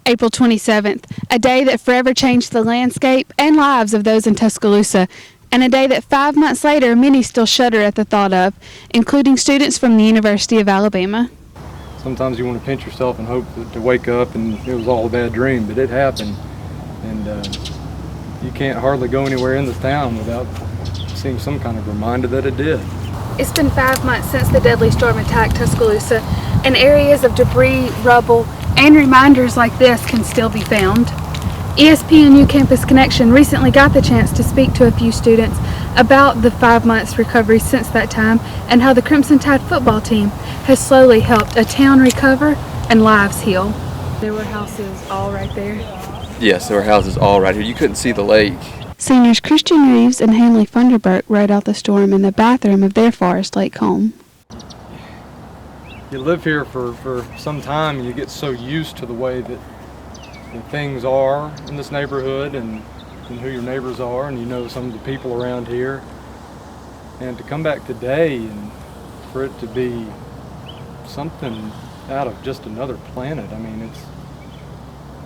April 27th, a day that forever changed the landscape and lives of those in Tuscaloosa, and a day that 5 months later many still shudder at the thought of, including students from the University of Alabama. Sometimes you want to pinch yourself and hope to wake up and it was all a bad dream, but it happened. And you can't hardly go anywhere in the town without seeing some kind of reminder that it did. It's been 5 months since the deadly storm attacked Tuscaloosa, and areas of debris, rubble, and reminders like this can still be found. ESPNU Campus Connection recently got the chance to speak to a few students about the 5 months recovery since that time and how the Crimson Tide football team has slowly helped a town recover and lives heal. There were houses all right there. Yes, there were houses all right here. You couldn't see the lake. Seniors Christian Reeves and Hanley Funderburk rode out the storm in the bathroom of their Forest Lake home. You live here for some time and you get so used to the way that things are in this neighborhood and who your neighbors are, and you know some of the people around here. And to come back today and for it to be something out of just another planet, I mean,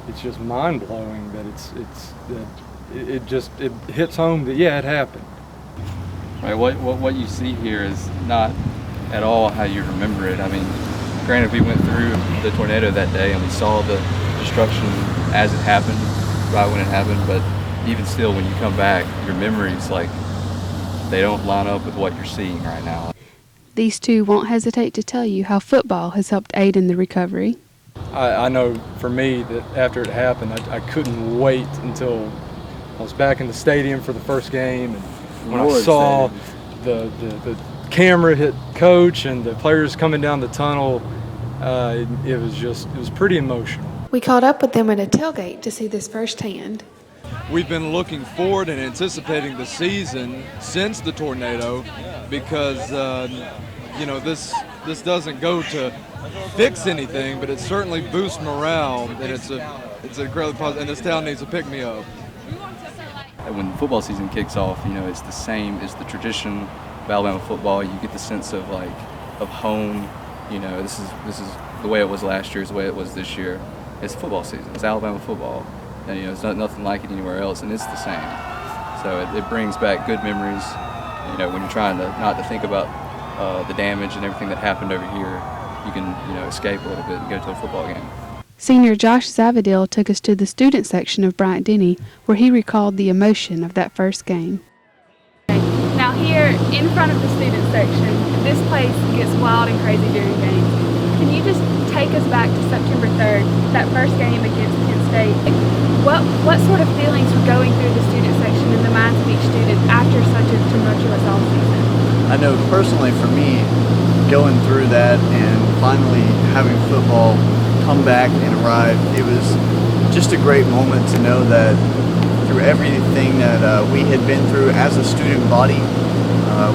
it's just mind-blowing that it hits home that yeah, it happened. Right. What you see here is not at all how you remember it. I mean, granted, we went through the tornado that day and we saw the destruction as it happened, right when it happened, but even still, when you come back, your memories, like, they don't line up with what you're seeing right now. These two won't hesitate to tell you how football has helped aid in the recovery. I know for me that after it happened, I couldn't wait until I was back in the stadium for the first game, and when I saw the camera hit coach and the players coming down the tunnel, it was pretty emotional. We caught up with them at a tailgate to see this firsthand. We've been looking forward and anticipating the season since the tornado because, this doesn't go to fix anything, but it certainly boosts morale, and it's incredibly positive, and this town needs to pick me up. When the football season kicks off, it's the same as the tradition of Alabama football. You get the sense of home. This is the way it was last year, is the way it was this year. It's football season. It's Alabama football, and it's nothing like it anywhere else, and it's the same. So it brings back good memories. When you're trying not to think about the damage and everything that happened over here, you can escape a little bit and go to a football game. Senior Josh Zavadil took us to the student section of Bryant-Denny, where he recalled the emotion of that first game. Now here in front of the student section, this place gets wild and crazy during games. Can you just take us back to September 3rd, that first game against Penn State? What sort of feelings were going through the student section in the minds of each student after such a tumultuous offseason? I know personally for me, going through that and finally having football come back and arrive, it was just a great moment to know that through everything that we had been through as a student body,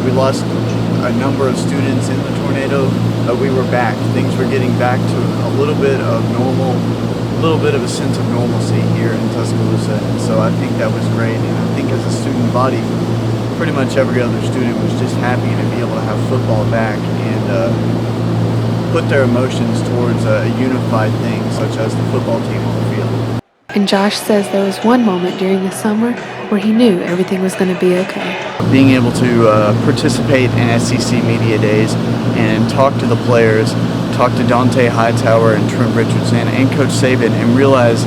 we lost a number of students in the tornado, but we were back. Things were getting back to a little bit of normal, a little bit of a sense of normalcy here in Tuscaloosa, and so I think that was great. And I think as a student body, pretty much every other student was just happy to be able to have football back and put their emotions towards a unified thing such as the football team on the field. And Josh says there was one moment during the summer where he knew everything was going to be okay. Being able to participate in SEC Media Days and talk to the players, talk to Dante Hightower and Trent Richardson and Coach Saban, and realize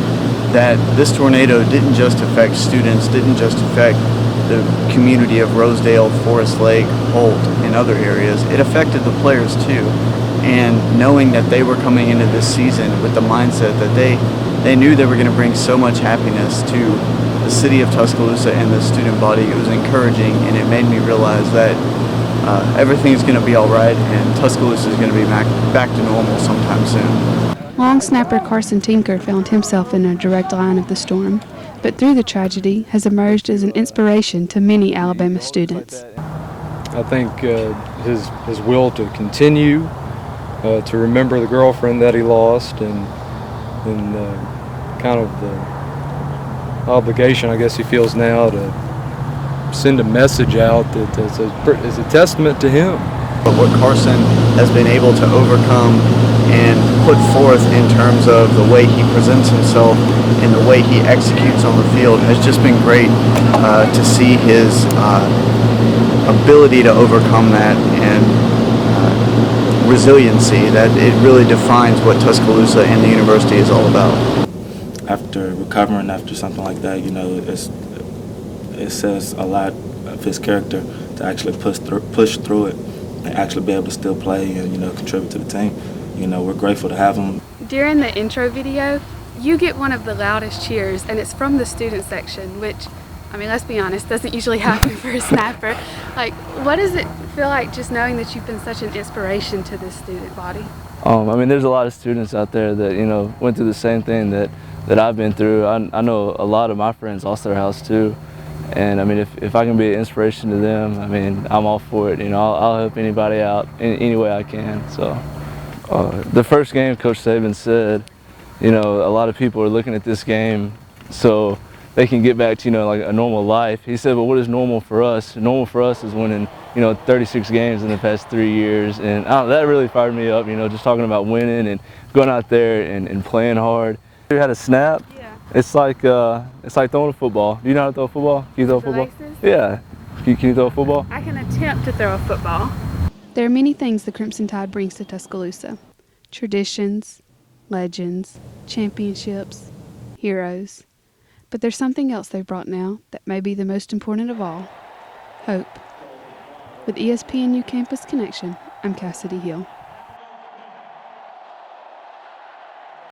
that this tornado didn't just affect students, didn't just affect the community of Rosedale, Forest Lake, Holt, and other areas. It affected the players too. And knowing that they were coming into this season with the mindset that they knew they were going to bring so much happiness to the city of Tuscaloosa and the student body, it was encouraging, and it made me realize that everything's going to be all right and Tuscaloosa is going to be back to normal sometime soon. Long snapper Carson Tinker found himself in a direct line of the storm, but through the tragedy has emerged as an inspiration to many Alabama students. I think his will to continue, to remember the girlfriend that he lost, and kind of the obligation I guess he feels now to send a message out that is a testament to him. But what Carson has been able to overcome can put forth in terms of the way he presents himself and the way he executes on the field has just been great to see his ability to overcome that and resiliency that it really defines what Tuscaloosa and the university is all about. After recovering after something like that, you know, it says a lot of his character to actually push through it and actually be able to still play and, you know, contribute to the team. You know, we're grateful to have him. During the intro video, you get one of the loudest cheers, and it's from the student section, which, I mean, let's be honest, doesn't usually happen for a snapper. Like, what does it feel like just knowing that you've been such an inspiration to this student body? I mean, there's a lot of students out there that, you know, went through the same thing that I've been through. I know a lot of my friends lost their house too. And I mean, if I can be an inspiration to them, I mean, I'm all for it. You know, I'll help anybody out in any way I can. So the first game, Coach Saban said, you know, a lot of people are looking at this game so they can get back to, you know, like a normal life. He said, but what is normal for us? Normal for us is winning, you know, 36 games in the past 3 years. And that really fired me up, you know, just talking about winning and going out there and playing hard. You had a snap. Yeah. It's like throwing a football. Do you know how to throw a football? Can you throw a football? Laces? Yeah. Can you throw a football? I can attempt to throw a football. There are many things the Crimson Tide brings to Tuscaloosa. Traditions, legends, championships, heroes. But there's something else they've brought now that may be the most important of all: hope. With ESPNU Campus Connection, I'm Cassidy Hill.